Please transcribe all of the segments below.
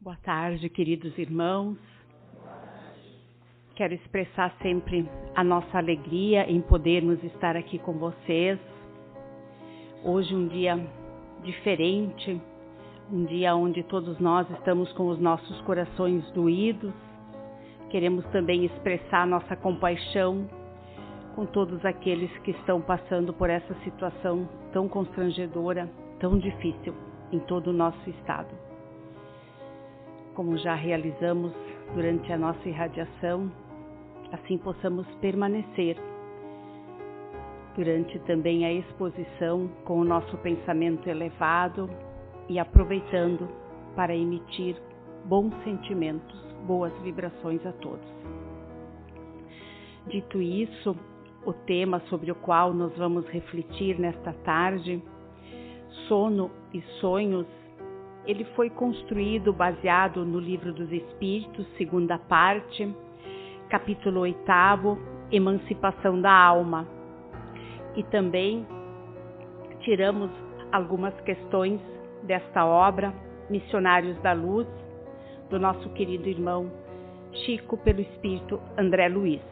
Boa tarde, queridos irmãos. Quero expressar sempre a nossa alegria em podermos estar aqui com vocês. Hoje um dia diferente, um dia onde todos nós estamos com os nossos corações doídos. Queremos também expressar nossa compaixão com todos aqueles que estão passando por essa situação tão constrangedora, tão difícil em todo o nosso estado. Como já realizamos durante a nossa irradiação, assim possamos permanecer durante também a exposição com o nosso pensamento elevado e aproveitando para emitir bons sentimentos, boas vibrações a todos. Dito isso, o tema sobre o qual nós vamos refletir nesta tarde, sono e sonhos, ele foi construído baseado no Livro dos Espíritos, segunda parte, capítulo 8º, Emancipação da Alma. E também tiramos algumas questões desta obra, Missionários da Luz, do nosso querido irmão Chico, pelo Espírito André Luiz.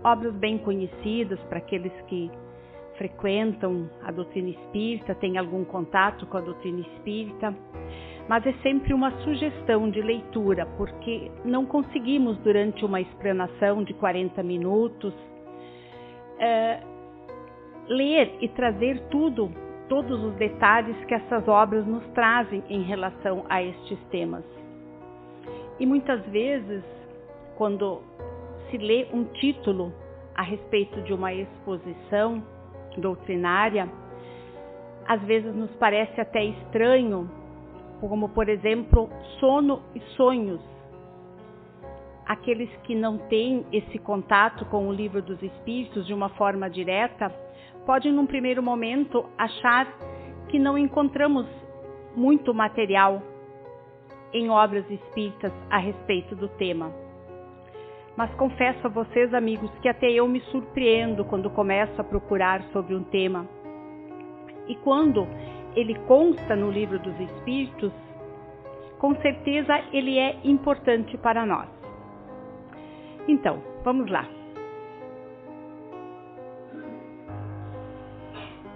Obras bem conhecidas para aqueles que frequentam a doutrina espírita, têm algum contato com a doutrina espírita, mas é sempre uma sugestão de leitura, porque não conseguimos durante uma explanação de 40 minutos ler e trazer todos os detalhes que essas obras nos trazem em relação a estes temas. E muitas vezes, quando se lê um título a respeito de uma exposição doutrinária, às vezes nos parece até estranho, como por exemplo, sono e sonhos. Aqueles que não têm esse contato com o Livro dos Espíritos de uma forma direta, podem num primeiro momento achar que não encontramos muito material em obras espíritas a respeito do tema. Mas confesso a vocês, amigos, que até eu me surpreendo quando começo a procurar sobre um tema. E quando ele consta no Livro dos Espíritos, com certeza ele é importante para nós. Então, vamos lá.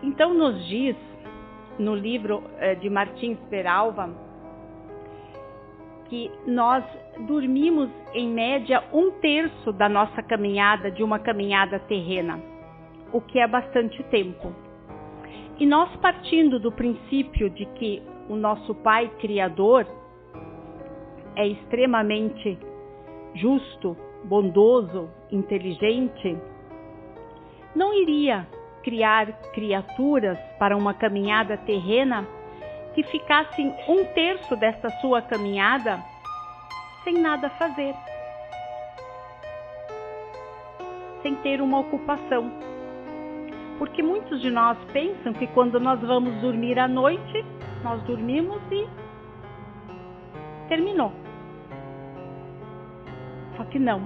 Então nos diz, no livro de Martins Peralva, que nós dormimos em média 1/3 da nossa caminhada, de uma caminhada terrena, o que é bastante tempo. E nós, partindo do princípio de que o nosso Pai Criador é extremamente justo, bondoso, inteligente, não iria criar criaturas para uma caminhada terrena que ficassem 1/3 desta sua caminhada sem nada fazer, sem ter uma ocupação. Porque muitos de nós pensam que quando nós vamos dormir à noite, nós dormimos e terminou. Só que não.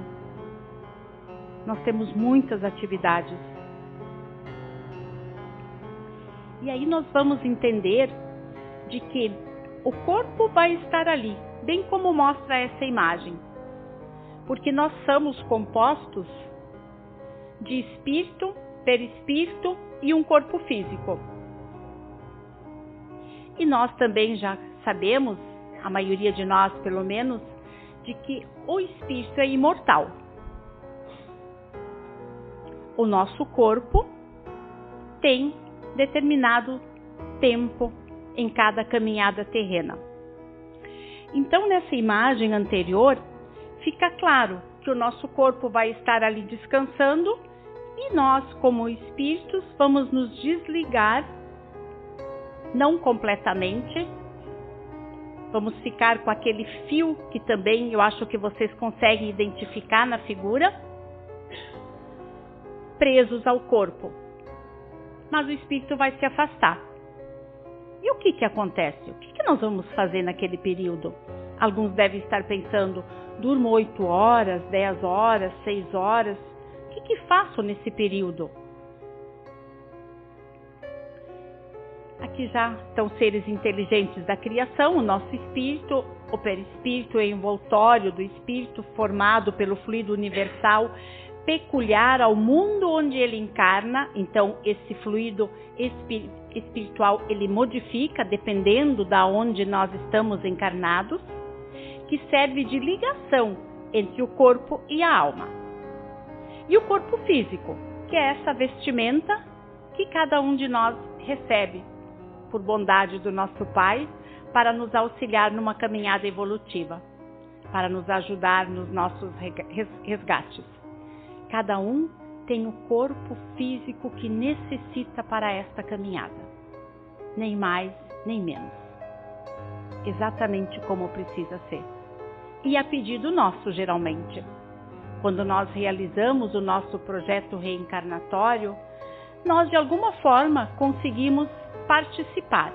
Nós temos muitas atividades. E aí nós vamos entender de que o corpo vai estar ali, bem como mostra essa imagem. Porque nós somos compostos de espírito, perispírito e um corpo físico. E nós também já sabemos, a maioria de nós pelo menos, de que o espírito é imortal. O nosso corpo tem determinado tempo em cada caminhada terrena. Então, nessa imagem anterior, fica claro que o nosso corpo vai estar ali descansando e nós, como espíritos, vamos nos desligar, não completamente, vamos ficar com aquele fio que também eu acho que vocês conseguem identificar na figura, presos ao corpo. Mas o espírito vai se afastar. E o que acontece? O que nós vamos fazer naquele período? Alguns devem estar pensando, durmo 8 horas, 10 horas, 6 horas. O que faço nesse período? que já são seres inteligentes da criação, o nosso espírito, o perispírito, o envoltório do espírito formado pelo fluido universal peculiar ao mundo onde ele encarna. Então esse fluido espiritual ele modifica dependendo da onde nós estamos encarnados, que serve de ligação entre o corpo e a alma. E o corpo físico, que é essa vestimenta que cada um de nós recebe por bondade do nosso Pai para nos auxiliar numa caminhada evolutiva, para nos ajudar nos nossos resgates. Cada um tem o corpo físico que necessita para esta caminhada, nem mais nem menos, exatamente como precisa ser. E a pedido nosso, geralmente. Quando nós realizamos o nosso projeto reencarnatório, nós de alguma forma conseguimos participar.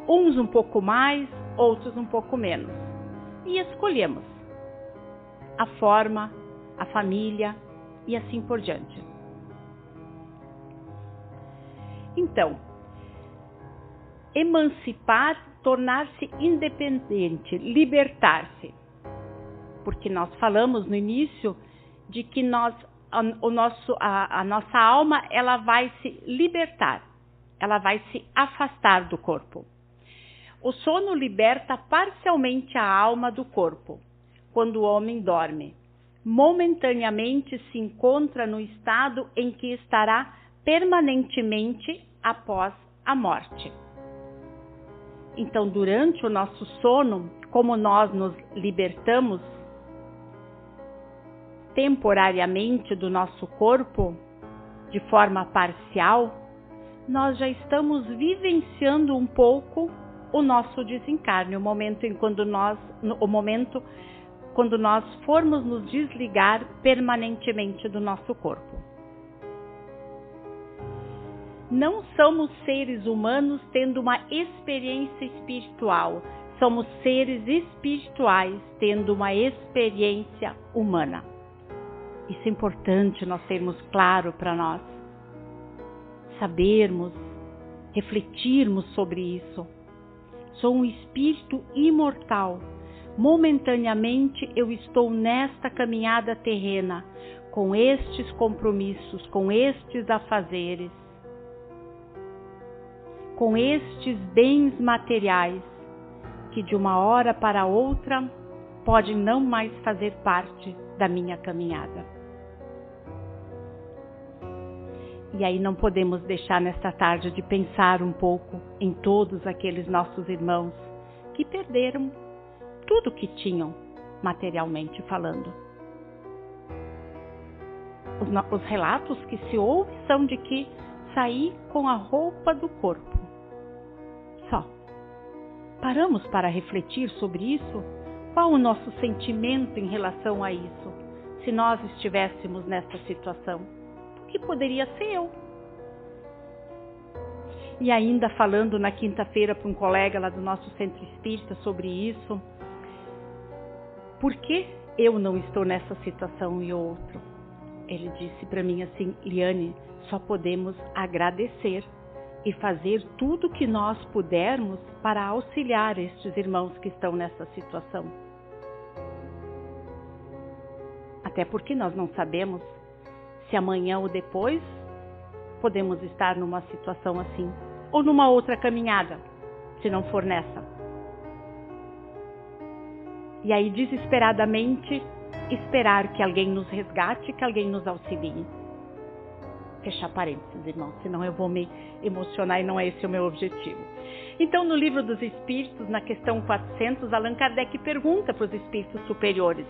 Uns um pouco mais, outros um pouco menos. E escolhemos a forma, a família e assim por diante. Então, emancipar, tornar-se independente, libertar-se. Porque nós falamos no início de que a nossa alma ela vai se libertar, ela vai se afastar do corpo. O sono liberta parcialmente a alma do corpo. Quando o homem dorme, momentaneamente se encontra no estado em que estará permanentemente após a morte. Então, durante o nosso sono, como nós nos libertamos temporariamente do nosso corpo, de forma parcial, nós já estamos vivenciando um pouco o nosso desencarne, o momento quando nós formos nos desligar permanentemente do nosso corpo. Não somos seres humanos tendo uma experiência espiritual, somos seres espirituais tendo uma experiência humana. Isso é importante nós termos claro para nós, sabermos, refletirmos sobre isso. Sou um espírito imortal. Momentaneamente eu estou nesta caminhada terrena, com estes compromissos, com estes afazeres, com estes bens materiais, que de uma hora para outra podem não mais fazer parte da minha caminhada. E aí não podemos deixar nesta tarde de pensar um pouco em todos aqueles nossos irmãos que perderam tudo que tinham, materialmente falando. Os relatos que se ouvem são de que saí com a roupa do corpo. Só. Paramos para refletir sobre isso? Qual o nosso sentimento em relação a isso, se nós estivéssemos nessa situação? Que poderia ser eu. E ainda falando na quinta-feira para um colega lá do nosso centro espírita sobre isso, por que eu não estou nessa situação e outro? Ele disse para mim assim: Liane, só podemos agradecer e fazer tudo o que nós pudermos para auxiliar estes irmãos que estão nessa situação. Até porque nós não sabemos se amanhã ou depois podemos estar numa situação assim, ou numa outra caminhada, se não for nessa. E aí, desesperadamente, esperar que alguém nos resgate, que alguém nos auxilie. Fechar parênteses, irmãos, senão eu vou me emocionar e não é esse o meu objetivo. Então, no Livro dos Espíritos, na questão 400, Allan Kardec pergunta para os espíritos superiores: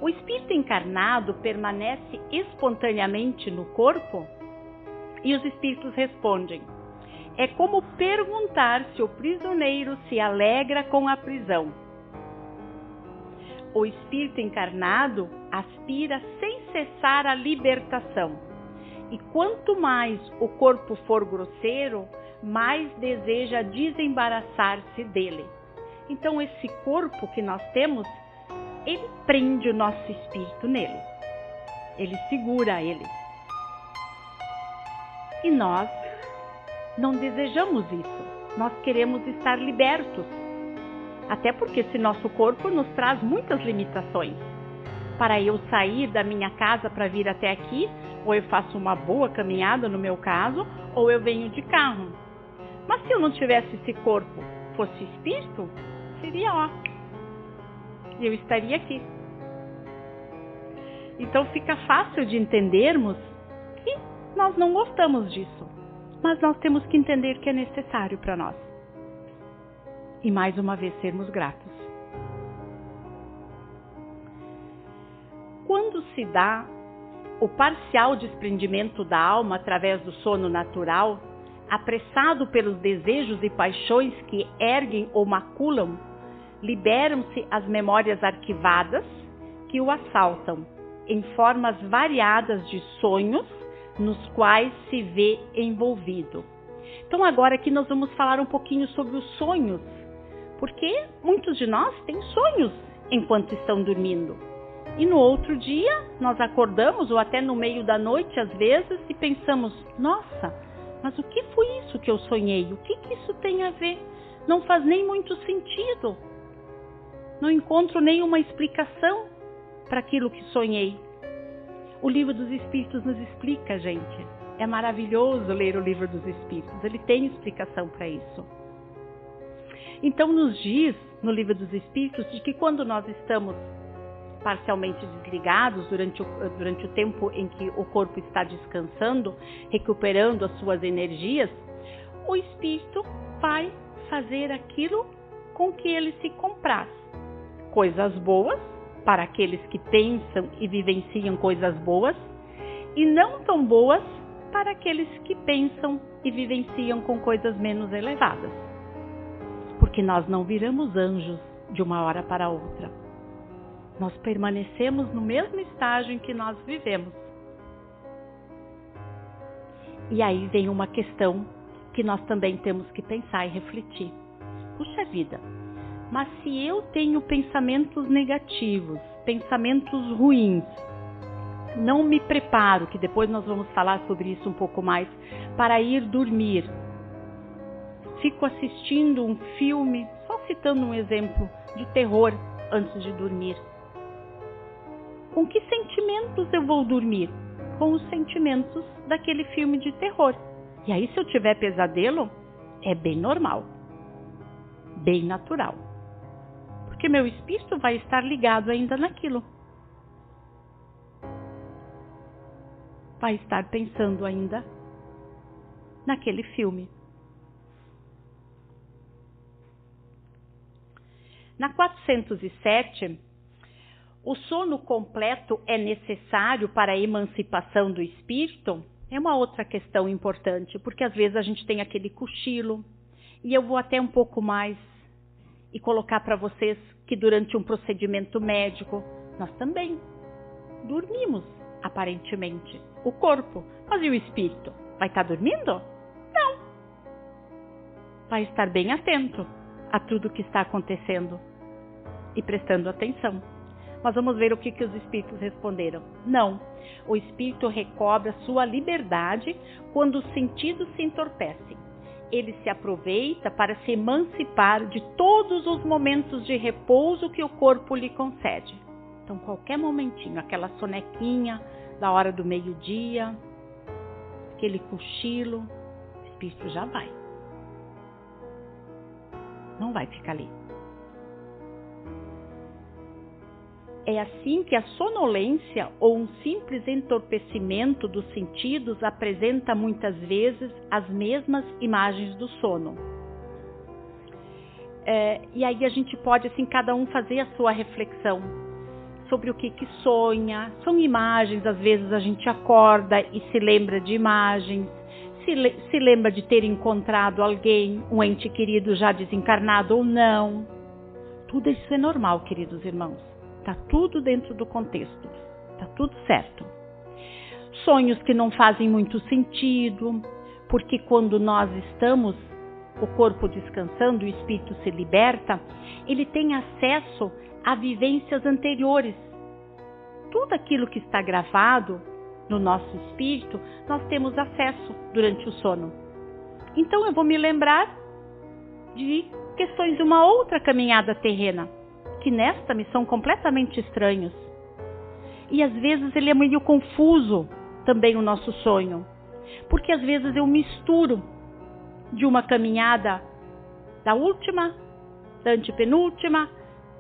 o espírito encarnado permanece espontaneamente no corpo? E os espíritos respondem: é como perguntar se o prisioneiro se alegra com a prisão. O espírito encarnado aspira sem cessar a libertação. E quanto mais o corpo for grosseiro, mais deseja desembaraçar-se dele. Então, esse corpo que nós temos, ele prende o nosso espírito nele. Ele segura ele. E nós não desejamos isso. Nós queremos estar libertos. Até porque esse nosso corpo nos traz muitas limitações. Para eu sair da minha casa para vir até aqui, ou eu faço uma boa caminhada no meu caso, ou eu venho de carro. Mas se eu não tivesse esse corpo, fosse espírito, seria ó. E eu estaria aqui. Então fica fácil de entendermos que nós não gostamos disso. Mas nós temos que entender que é necessário para nós. E mais uma vez sermos gratos. Quando se dá o parcial desprendimento da alma através do sono natural, apressado pelos desejos e paixões que erguem ou maculam, liberam-se as memórias arquivadas que o assaltam, em formas variadas de sonhos nos quais se vê envolvido. Então agora aqui nós vamos falar um pouquinho sobre os sonhos, porque muitos de nós têm sonhos enquanto estão dormindo. E no outro dia nós acordamos, ou até no meio da noite às vezes, e pensamos, nossa, mas o que foi isso que eu sonhei? O que isso tem a ver? Não faz nem muito sentido. Não encontro nenhuma explicação para aquilo que sonhei. O Livro dos Espíritos nos explica, gente. É maravilhoso ler o Livro dos Espíritos. Ele tem explicação para isso. Então nos diz, no Livro dos Espíritos, de que quando nós estamos parcialmente desligados durante o tempo em que o corpo está descansando, recuperando as suas energias, o espírito vai fazer aquilo com que ele se compraz. Coisas boas para aqueles que pensam e vivenciam coisas boas, e não tão boas para aqueles que pensam e vivenciam com coisas menos elevadas. Porque nós não viramos anjos de uma hora para outra. Nós permanecemos no mesmo estágio em que nós vivemos. E aí vem uma questão que nós também temos que pensar e refletir. Puxa vida, mas se eu tenho pensamentos negativos, pensamentos ruins, não me preparo, que depois nós vamos falar sobre isso um pouco mais, para ir dormir. Fico assistindo um filme, só citando um exemplo, de terror antes de dormir. Com que sentimentos eu vou dormir? Com os sentimentos daquele filme de terror. E aí, se eu tiver pesadelo, é bem normal, bem natural. Porque meu espírito vai estar ligado ainda naquilo. Vai estar pensando ainda naquele filme. Na 407, o sono completo é necessário para a emancipação do espírito? É uma outra questão importante, porque às vezes a gente tem aquele cochilo, e eu vou até um pouco mais e colocar para vocês que durante um procedimento médico, nós também dormimos, aparentemente, o corpo. Mas e o espírito? Vai estar dormindo? Não. Vai estar bem atento a tudo que está acontecendo e prestando atenção. Mas vamos ver o que os espíritos responderam. Não, o espírito recobra sua liberdade quando os sentidos se entorpecem. Ele se aproveita para se emancipar de todos os momentos de repouso que o corpo lhe concede. Então, qualquer momentinho, aquela sonequinha da hora do meio-dia, aquele cochilo, o espírito já vai. Não vai ficar ali. É assim que a sonolência ou um simples entorpecimento dos sentidos apresenta muitas vezes as mesmas imagens do sono. E aí a gente pode, assim, cada um fazer a sua reflexão sobre o que sonha. São imagens, às vezes a gente acorda e se lembra de imagens, se lembra de ter encontrado alguém, um ente querido já desencarnado ou não. Tudo isso é normal, queridos irmãos. Está tudo dentro do contexto, está tudo certo. Sonhos que não fazem muito sentido, porque quando nós estamos, o corpo descansando, o espírito se liberta, ele tem acesso a vivências anteriores. Tudo aquilo que está gravado no nosso espírito, nós temos acesso durante o sono. Então eu vou me lembrar de questões de uma outra caminhada terrena, que nesta me são completamente estranhos. E às vezes ele é meio confuso também o nosso sonho, porque às vezes eu misturo de uma caminhada da última, da antepenúltima,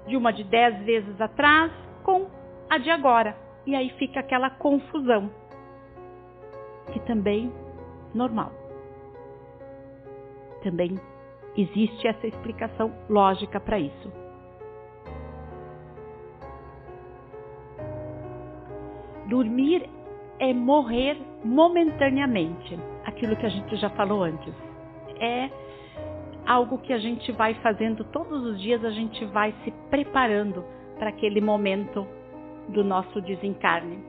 de uma de 10 vezes atrás, com a de agora. E aí fica aquela confusão, que também é normal. Também existe essa explicação lógica para isso. Dormir é morrer momentaneamente, aquilo que a gente já falou antes. É algo que a gente vai fazendo todos os dias, a gente vai se preparando para aquele momento do nosso desencarne.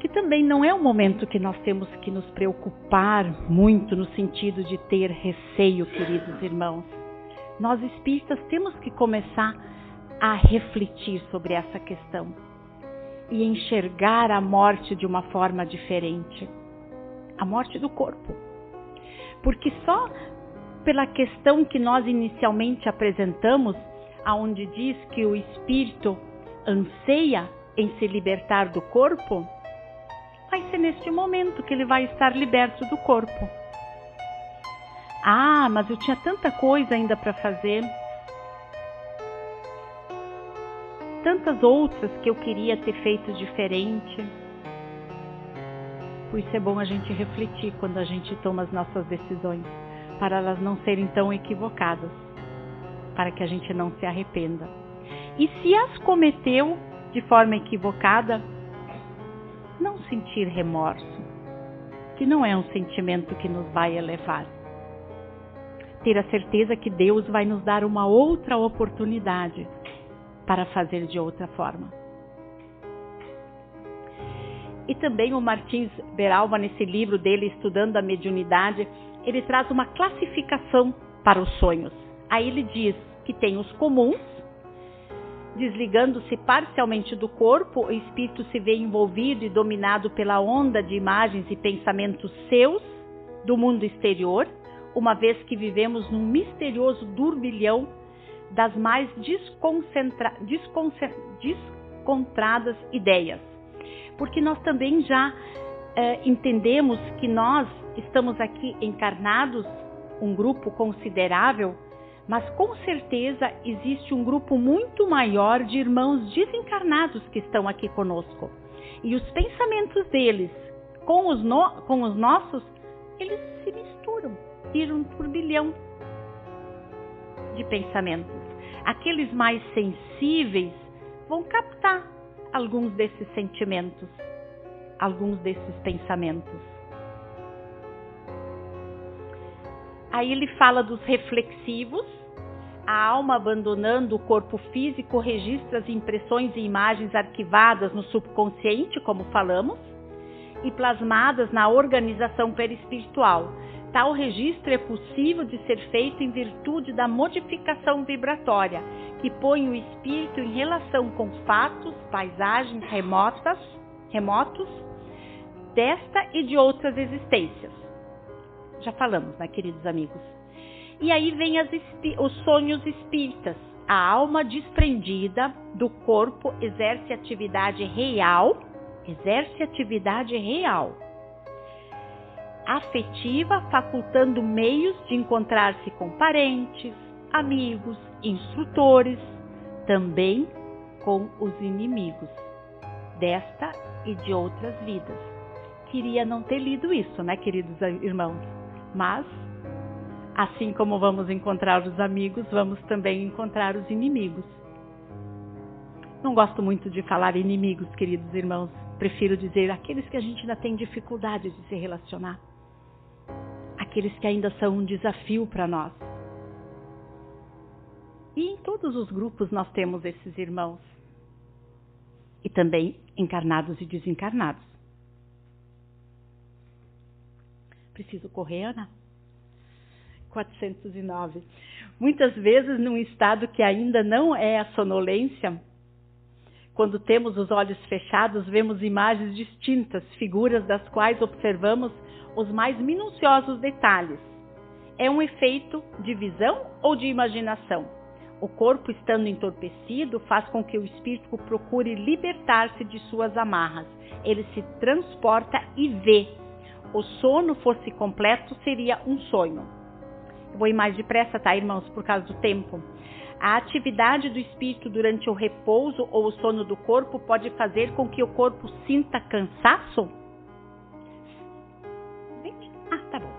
Que também não é um momento que nós temos que nos preocupar muito no sentido de ter receio, queridos irmãos. Nós espíritas temos que começar a refletir sobre essa questão e enxergar a morte de uma forma diferente. A morte do corpo. Porque só pela questão que nós inicialmente apresentamos, aonde diz que o espírito anseia em se libertar do corpo, vai ser neste momento que ele vai estar liberto do corpo. Ah, mas eu tinha tanta coisa ainda para fazer. Tantas outras que eu queria ter feito diferente. Por isso é bom a gente refletir quando a gente toma as nossas decisões, para elas não serem tão equivocadas, para que a gente não se arrependa. E se as cometeu de forma equivocada, não sentir remorso, que não é um sentimento que nos vai elevar. Ter a certeza que Deus vai nos dar uma outra oportunidade para fazer de outra forma. E também o Martins Beralba, nesse livro dele, Estudando a Mediunidade, ele traz uma classificação para os sonhos. Aí ele diz que tem os comuns, desligando-se parcialmente do corpo, o espírito se vê envolvido e dominado pela onda de imagens e pensamentos seus do mundo exterior, uma vez que vivemos num misterioso turbilhão das mais descontradas ideias. Porque nós também já entendemos que nós estamos aqui encarnados, um grupo considerável, mas com certeza existe um grupo muito maior de irmãos desencarnados que estão aqui conosco. E os pensamentos deles com os nossos, eles se misturam, viram um turbilhão de pensamentos. Aqueles mais sensíveis vão captar alguns desses sentimentos, alguns desses pensamentos. Aí ele fala dos reflexivos. A alma, abandonando o corpo físico, registra as impressões e imagens arquivadas no subconsciente, como falamos, e plasmadas na organização perispiritual. Tal registro é possível de ser feito em virtude da modificação vibratória, que põe o espírito em relação com fatos, paisagens remotos desta e de outras existências. Já falamos, né, queridos amigos? E aí vem os sonhos espíritas. A alma desprendida do corpo exerce atividade real, afetiva, facultando meios de encontrar-se com parentes, amigos, instrutores, também com os inimigos desta e de outras vidas. Queria não ter lido isso, né, queridos irmãos? Mas, assim como vamos encontrar os amigos, vamos também encontrar os inimigos. Não gosto muito de falar inimigos, queridos irmãos. Prefiro dizer aqueles que a gente ainda tem dificuldade de se relacionar. Aqueles que ainda são um desafio para nós. E em todos os grupos nós temos esses irmãos. E também encarnados e desencarnados. Preciso correr, Ana? 409. Muitas vezes num estado que ainda não é a sonolência, quando temos os olhos fechados, vemos imagens distintas, figuras das quais observamos os mais minuciosos detalhes. É um efeito de visão ou de imaginação? O corpo, estando entorpecido, faz com que o espírito procure libertar-se de suas amarras. Ele se transporta e vê. O sono fosse completo, seria um sonho. Eu vou ir mais depressa, tá, irmãos, por causa do tempo. A atividade do espírito durante o repouso ou o sono do corpo pode fazer com que o corpo sinta cansaço? Tá bom.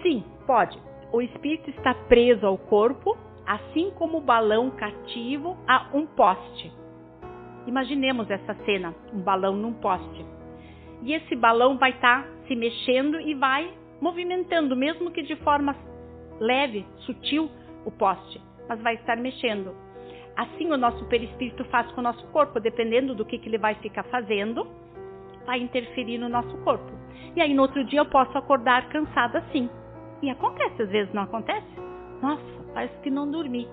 Sim, pode. O espírito está preso ao corpo, assim como o balão cativo a um poste. Imaginemos essa cena, um balão num poste. E esse balão vai estar se mexendo e vai movimentando, mesmo que de forma leve, sutil, o poste, mas vai estar mexendo. Assim o nosso perispírito faz com o nosso corpo, dependendo do que ele vai ficar fazendo, vai interferir no nosso corpo. E aí no outro dia eu posso acordar cansada assim. E acontece, às vezes não acontece? Nossa, parece que não dormi.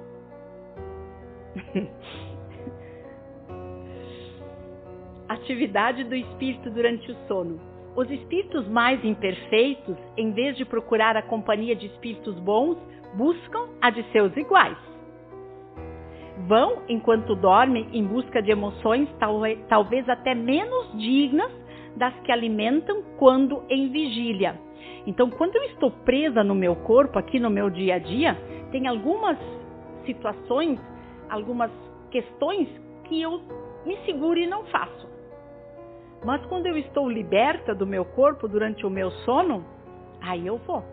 Atividade do espírito durante o sono. Os espíritos mais imperfeitos, em vez de procurar a companhia de espíritos bons, buscam a de seus iguais. Vão, enquanto dormem, em busca de emoções talvez até menos dignas das que alimentam quando em vigília. Então, quando eu estou presa no meu corpo, aqui no meu dia a dia, tem algumas situações, algumas questões que eu me seguro e não faço. Mas quando eu estou liberta do meu corpo durante o meu sono, aí eu vou.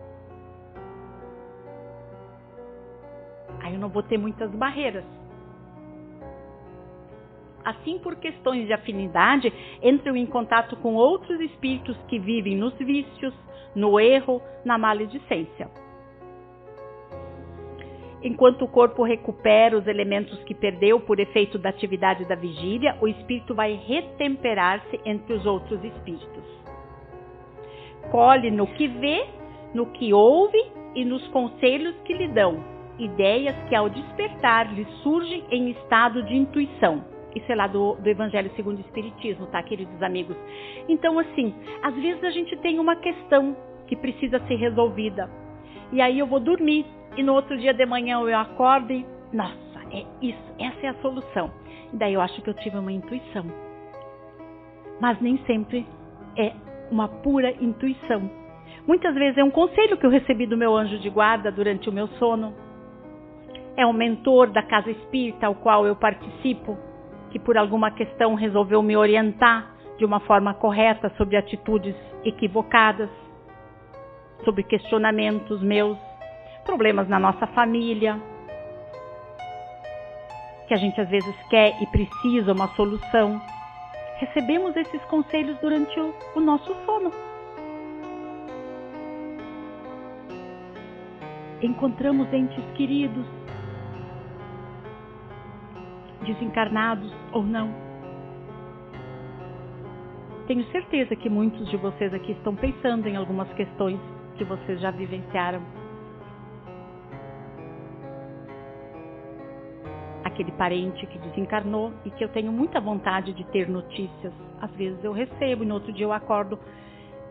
Aí eu não vou ter muitas barreiras. Assim, por questões de afinidade, entram em contato com outros espíritos que vivem nos vícios, no erro, na maledicência. Enquanto o corpo recupera os elementos que perdeu por efeito da atividade da vigília, o espírito vai retemperar-se entre os outros espíritos. Colhe no que vê, no que ouve e nos conselhos que lhe dão, ideias que ao despertar lhe surgem em estado de intuição. Isso é lá do Evangelho segundo o Espiritismo, tá, queridos amigos? Então, assim, às vezes a gente tem uma questão que precisa ser resolvida. E aí eu vou dormir e no outro dia de manhã eu acordo e, nossa, é isso, essa é a solução. E daí eu acho que eu tive uma intuição. Mas nem sempre é uma pura intuição. Muitas vezes é um conselho que eu recebi do meu anjo de guarda durante o meu sono. É um mentor da casa espírita ao qual eu participo, que por alguma questão resolveu me orientar de uma forma correta sobre atitudes equivocadas, sobre questionamentos meus, problemas na nossa família, que a gente às vezes quer e precisa uma solução. Recebemos esses conselhos durante o nosso sono. Encontramos entes queridos, desencarnados ou não. Tenho certeza que muitos de vocês aqui estão pensando em algumas questões que vocês já vivenciaram. Aquele parente que desencarnou e que eu tenho muita vontade de ter notícias. Às vezes eu recebo e no outro dia eu acordo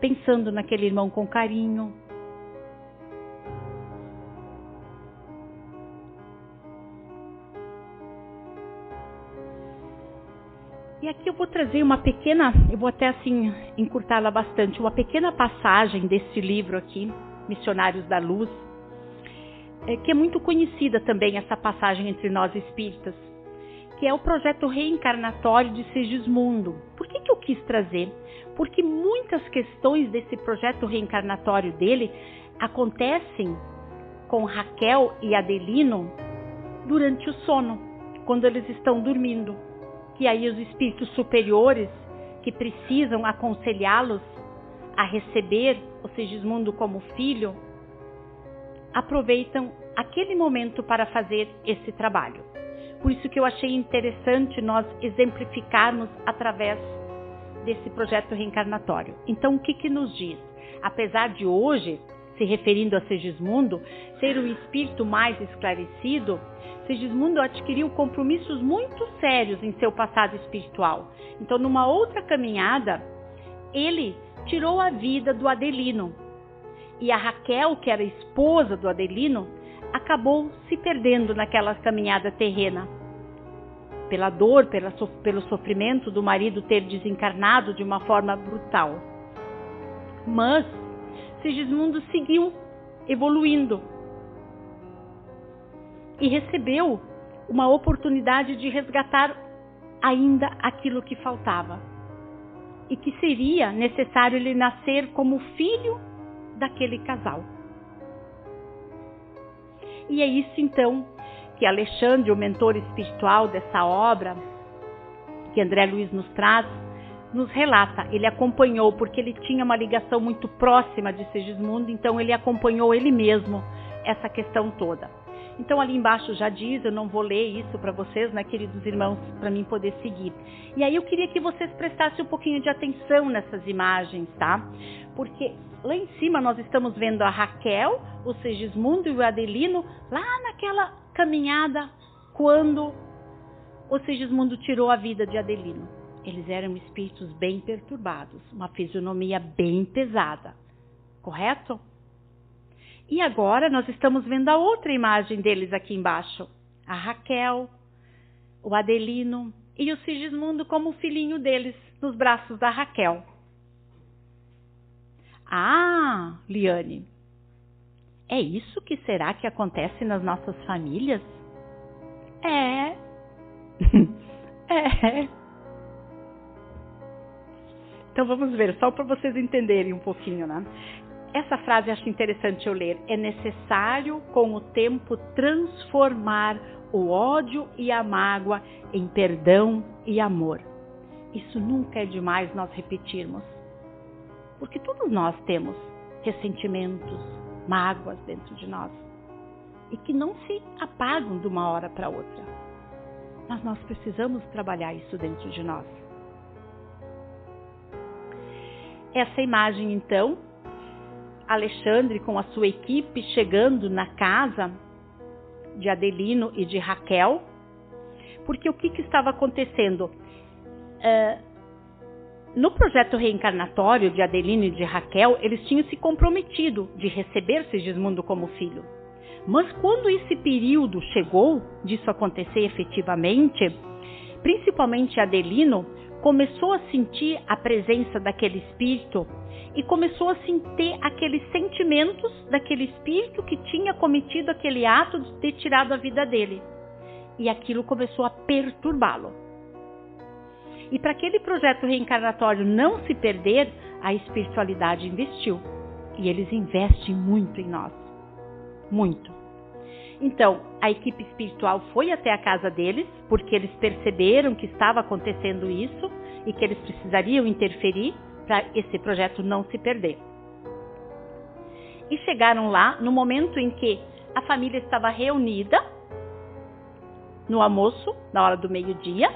pensando naquele irmão com carinho. E aqui eu vou trazer uma pequena, eu vou até assim encurtá-la bastante, uma pequena passagem desse livro aqui, Missionários da Luz, que é muito conhecida também essa passagem entre nós espíritas, que é o projeto reencarnatório de Segismundo. Por que eu quis trazer? Porque muitas questões desse projeto reencarnatório dele acontecem com Raquel e Adelino durante o sono, quando eles estão dormindo. E aí os espíritos superiores que precisam aconselhá-los a receber o Segismundo como filho, aproveitam aquele momento para fazer esse trabalho. Por isso que eu achei interessante nós exemplificarmos através desse projeto reencarnatório. Então, o que nos diz? Apesar de hoje se referindo a Segismundo, ser um espírito mais esclarecido, Segismundo adquiriu compromissos muito sérios em seu passado espiritual. Então, numa outra caminhada, ele tirou a vida do Adelino. E a Raquel, que era esposa do Adelino, acabou se perdendo naquela caminhada terrena. Pela dor, pelo sofrimento do marido ter desencarnado de uma forma brutal. Mas Segismundo seguiu evoluindo e recebeu uma oportunidade de resgatar ainda aquilo que faltava e que seria necessário ele nascer como filho daquele casal. E é isso então que Alexandre, o mentor espiritual dessa obra, que André Luiz nos traz, nos relata. Ele acompanhou, porque ele tinha uma ligação muito próxima de Segismundo, então ele acompanhou ele mesmo essa questão toda. Então ali embaixo já diz, eu não vou ler isso para vocês, né, queridos irmãos, para mim poder seguir. E aí eu queria que vocês prestassem um pouquinho de atenção nessas imagens, tá? Porque lá em cima nós estamos vendo a Raquel, o Segismundo e o Adelino lá naquela caminhada quando o Segismundo tirou a vida de Adelino. Eles eram espíritos bem perturbados, uma fisionomia bem pesada, correto? E agora nós estamos vendo a outra imagem deles aqui embaixo. A Raquel, o Adelino e o Segismundo como filhinho deles nos braços da Raquel. Ah, Liane, é isso que será que acontece nas nossas famílias? É. É. Então vamos ver, só para vocês entenderem um pouquinho, né? Essa frase eu acho interessante eu ler. É necessário, com o tempo, transformar o ódio e a mágoa em perdão e amor. Isso nunca é demais nós repetirmos. Porque todos nós temos ressentimentos, mágoas dentro de nós. E que não se apagam de uma hora para outra. Mas nós precisamos trabalhar isso dentro de nós. Essa imagem, então, Alexandre com a sua equipe chegando na casa de Adelino e de Raquel, porque o que estava acontecendo? No projeto reencarnatório de Adelino e de Raquel, eles tinham se comprometido de receber Segismundo como filho. Mas quando esse período chegou disso acontecer efetivamente, principalmente Adelino começou a sentir a presença daquele espírito e começou a sentir aqueles sentimentos daquele espírito que tinha cometido aquele ato de ter tirado a vida dele. E aquilo começou a perturbá-lo. E para aquele projeto reencarnatório não se perder, a espiritualidade investiu. E eles investem muito em nós. Muito. Então, a equipe espiritual foi até a casa deles, porque eles perceberam que estava acontecendo isso e que eles precisariam interferir para esse projeto não se perder. E chegaram lá no momento em que a família estava reunida no almoço, na hora do meio-dia,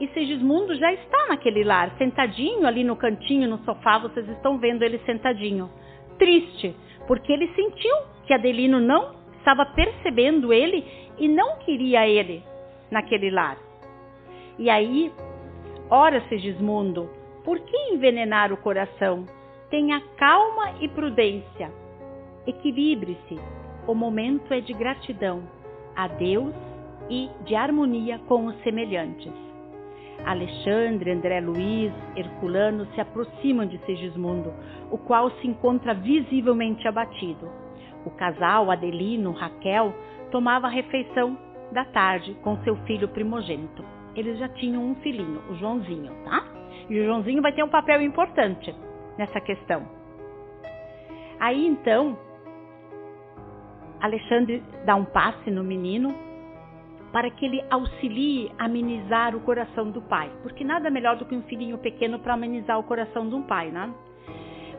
e Segismundo já está naquele lar, sentadinho ali no cantinho, no sofá, vocês estão vendo ele sentadinho, triste, porque ele sentiu que Adelino não estava percebendo ele e não queria ele naquele lar. E aí, ora Segismundo, por que envenenar o coração? Tenha calma e prudência. Equilibre-se. O momento é de gratidão a Deus e de harmonia com os semelhantes. Alexandre, André Luiz, Herculano se aproximam de Segismundo, o qual se encontra visivelmente abatido. O casal, Adelino, Raquel, tomava a refeição da tarde com seu filho primogênito. Eles já tinham um filhinho, o Joãozinho, tá? E o Joãozinho vai ter um papel importante nessa questão. Aí, então, Alexandre dá um passe no menino para que ele auxilie a amenizar o coração do pai. Porque nada melhor do que um filhinho pequeno para amenizar o coração de um pai, né?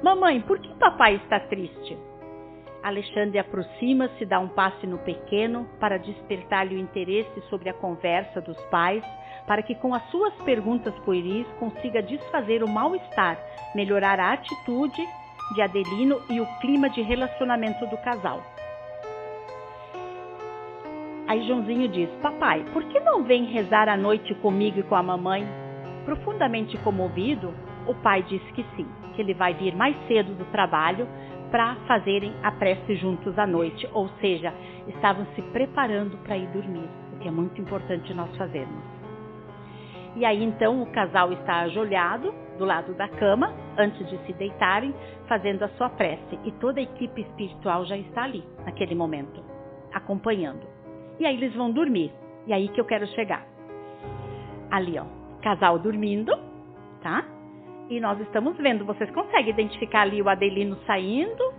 Mamãe, por que papai está triste? Alexandre aproxima-se, dá um passe no pequeno para despertar-lhe o interesse sobre a conversa dos pais, para que com as suas perguntas pueris consiga desfazer o mal-estar, melhorar a atitude de Adelino e o clima de relacionamento do casal. Aí Joãozinho diz: papai, por que não vem rezar à noite comigo e com a mamãe? Profundamente comovido, o pai diz que sim, que ele vai vir mais cedo do trabalho para fazerem a prece juntos à noite, ou seja, estavam se preparando para ir dormir, o que é muito importante nós fazermos. E aí então o casal está ajoelhado do lado da cama, antes de se deitarem, fazendo a sua prece, e toda a equipe espiritual já está ali, naquele momento, acompanhando. E aí eles vão dormir, e aí que eu quero chegar. Ali, ó, casal dormindo, tá? E nós estamos vendo, vocês conseguem identificar ali o Adelino saindo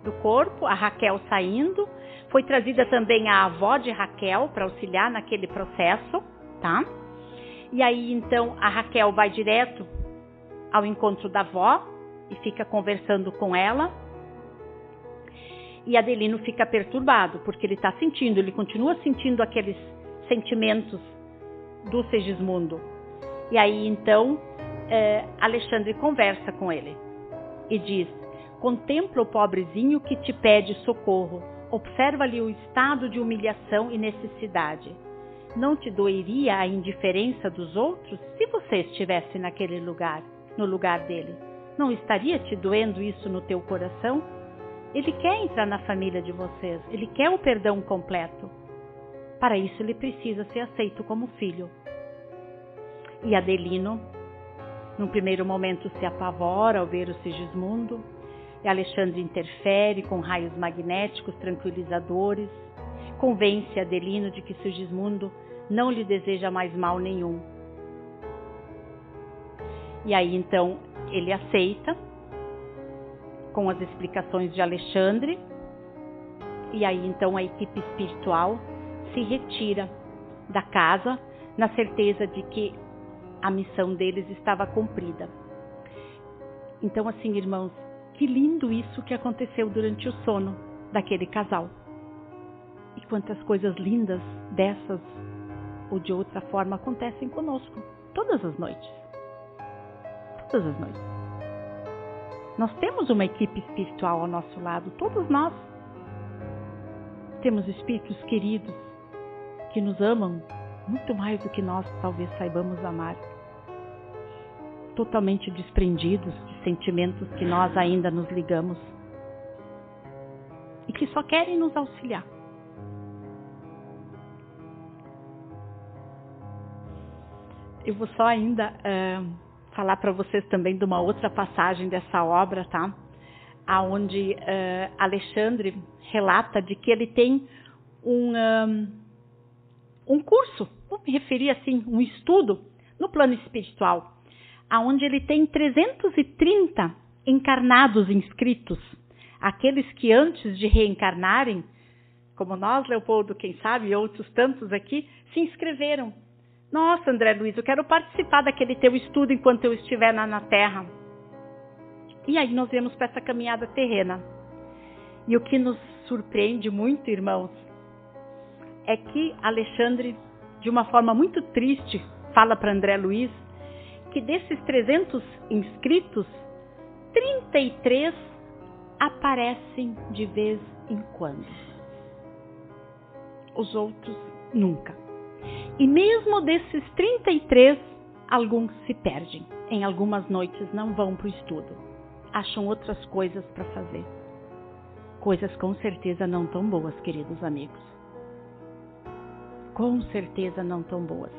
do corpo, a Raquel saindo. Foi trazida também a avó de Raquel para auxiliar naquele processo, tá? E aí então a Raquel vai direto ao encontro da avó e fica conversando com ela. E Adelino fica perturbado, porque ele está sentindo, ele continua sentindo aqueles sentimentos do Segismundo. E aí então Alexandre conversa com ele e diz: contempla o pobrezinho que te pede socorro, observa-lhe o estado de humilhação e necessidade. Não te doeria a indiferença dos outros se você estivesse naquele lugar, no lugar dele? Não estaria te doendo isso no teu coração? Ele quer entrar na família de vocês, ele quer o perdão completo. Para isso ele precisa ser aceito como filho. E Adelino, num primeiro momento, se apavora ao ver o Segismundo, e Alexandre interfere com raios magnéticos tranquilizadores, convence Adelino de que Segismundo não lhe deseja mais mal nenhum. E aí então ele aceita, com as explicações de Alexandre, e aí então a equipe espiritual se retira da casa na certeza de que a missão deles estava cumprida. Então assim, irmãos, que lindo isso que aconteceu durante o sono daquele casal. E quantas coisas lindas dessas ou de outra forma acontecem conosco todas as noites. Todas as noites. Nós temos uma equipe espiritual ao nosso lado, todos nós. Temos espíritos queridos que nos amam muito mais do que nós talvez saibamos amar. Totalmente desprendidos de sentimentos que nós ainda nos ligamos e que só querem nos auxiliar. Eu vou só ainda falar para vocês também de uma outra passagem dessa obra, tá? Aonde Alexandre relata de que ele tem um curso, vou me referir assim, um estudo no plano espiritual, aonde ele tem 330 encarnados inscritos, aqueles que antes de reencarnarem, como nós, Leopoldo, quem sabe, e outros tantos aqui, se inscreveram. Nossa, André Luiz, eu quero participar daquele teu estudo enquanto eu estiver na Terra. E aí nós viemos para essa caminhada terrena. E o que nos surpreende muito, irmãos, é que Alexandre, de uma forma muito triste, fala para André Luiz que desses 300 inscritos, 33 aparecem de vez em quando. Os outros nunca. E mesmo desses 33, alguns se perdem. Em algumas noites não vão para o estudo. Acham outras coisas para fazer. Coisas com certeza não tão boas, queridos amigos. Com certeza não tão boas.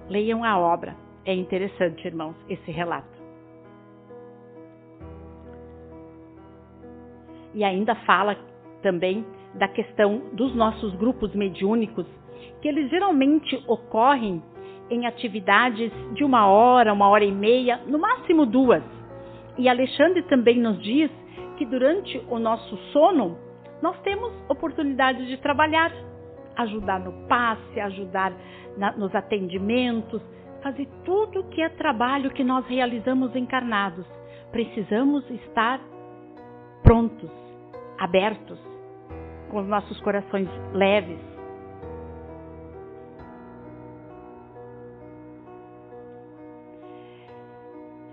Leiam a obra. É interessante, irmãos, esse relato. E ainda fala também da questão dos nossos grupos mediúnicos, que eles geralmente ocorrem em atividades de 1 hora e meia, no máximo 2. E Alexandre também nos diz que durante o nosso sono, nós temos oportunidade de trabalhar, ajudar no passe, ajudar nos atendimentos, fazer tudo que é trabalho que nós realizamos encarnados. Precisamos estar prontos, abertos, com os nossos corações leves.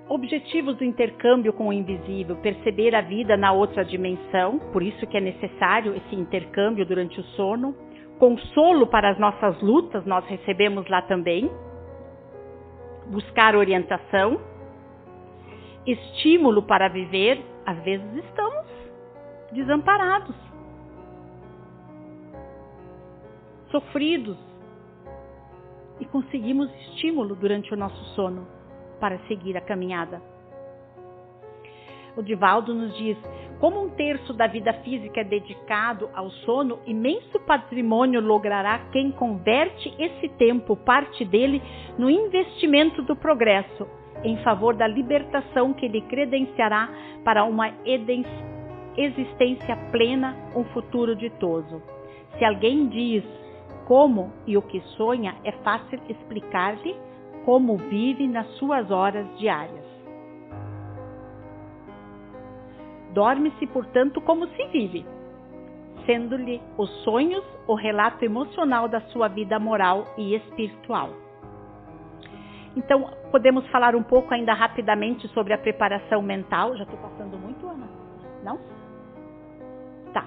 objetivos do intercâmbio com o invisível, perceber a vida na outra dimensão, por isso que é necessário esse intercâmbio durante o sono. Consolo para as nossas lutas, nós recebemos lá também. Buscar orientação. Estímulo para viver, às vezes estamos desamparados, sofridos, e conseguimos estímulo durante o nosso sono para seguir a caminhada. O Divaldo nos diz: como 1/3 da vida física é dedicado ao sono, imenso patrimônio logrará quem converte esse tempo, parte dele, no investimento do progresso, em favor da libertação que lhe credenciará para uma existência plena, um futuro ditoso. Se alguém diz como e o que sonha, é fácil explicar-lhe como vive nas suas horas diárias. Dorme-se, portanto, como se vive, sendo-lhe os sonhos o relato emocional da sua vida moral e espiritual. Então, podemos falar um pouco ainda rapidamente sobre a preparação mental. Já estou passando muito, Ana? Não? Tá.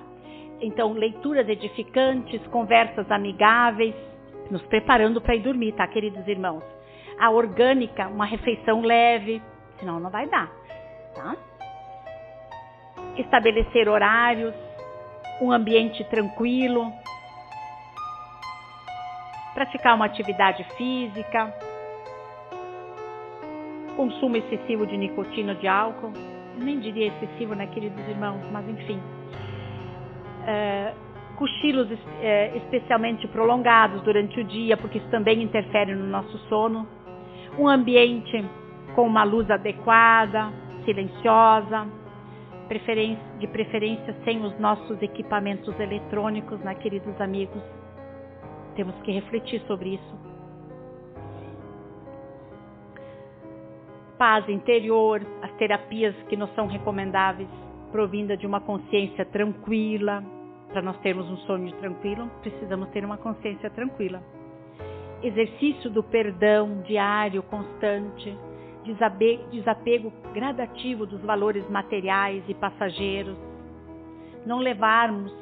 Então, leituras edificantes, conversas amigáveis, nos preparando para ir dormir, tá, queridos irmãos? A orgânica, uma refeição leve, senão não vai dar, tá? Estabelecer horários, um ambiente tranquilo, praticar uma atividade física, consumo excessivo de nicotina ou de álcool, eu nem diria excessivo, né, queridos irmãos, mas enfim. Cochilos especialmente prolongados durante o dia, porque isso também interfere no nosso sono. Um ambiente com uma luz adequada, silenciosa, de preferência sem os nossos equipamentos eletrônicos, né, queridos amigos? Temos que refletir sobre isso. Paz interior, as terapias que nos são recomendáveis, provinda de uma consciência tranquila. Para nós termos um sono tranquilo, precisamos ter uma consciência tranquila. Exercício do perdão diário, constante, desapego gradativo dos valores materiais e passageiros. Não levarmos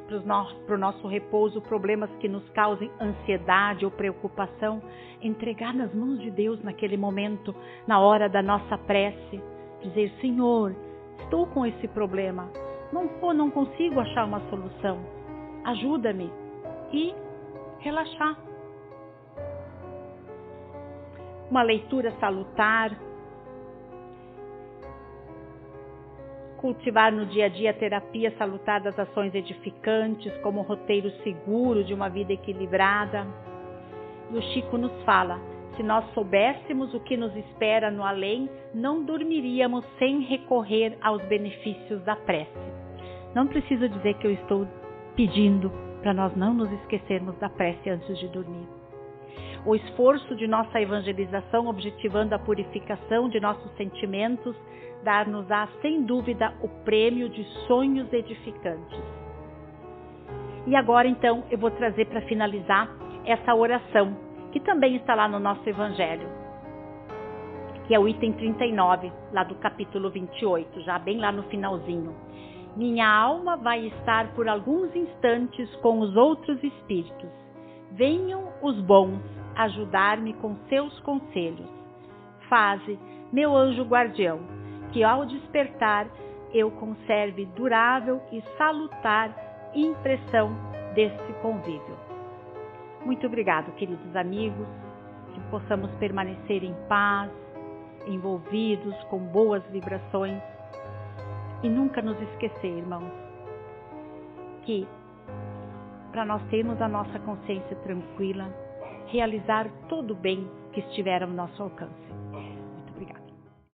para o nosso repouso problemas que nos causem ansiedade ou preocupação, entregar nas mãos de Deus naquele momento, na hora da nossa prece, dizer: Senhor, estou com esse problema, não consigo achar uma solução, ajuda-me, e relaxar. Uma leitura salutar, cultivar no dia a dia a terapia salutar das ações edificantes, como o roteiro seguro de uma vida equilibrada. E o Chico nos fala: se nós soubéssemos o que nos espera no além, não dormiríamos sem recorrer aos benefícios da prece. Não preciso dizer que eu estou pedindo para nós não nos esquecermos da prece antes de dormir. O esforço de nossa evangelização, objetivando a purificação de nossos sentimentos, dar-nos-á, sem dúvida, o prêmio de sonhos edificantes. E agora, então, eu vou trazer para finalizar essa oração, que também está lá no nosso Evangelho, que é o item 39, lá do capítulo 28, já bem lá no finalzinho. Minha alma vai estar por alguns instantes com os outros espíritos. Venham os bons ajudar-me com seus conselhos. Faze, meu anjo guardião, que ao despertar eu conserve durável e salutar impressão desse convívio. Muito obrigado, queridos amigos, que possamos permanecer em paz, envolvidos com boas vibrações e nunca nos esquecer, irmãos, que para nós termos a nossa consciência tranquila, realizar todo o bem que estiver ao nosso alcance.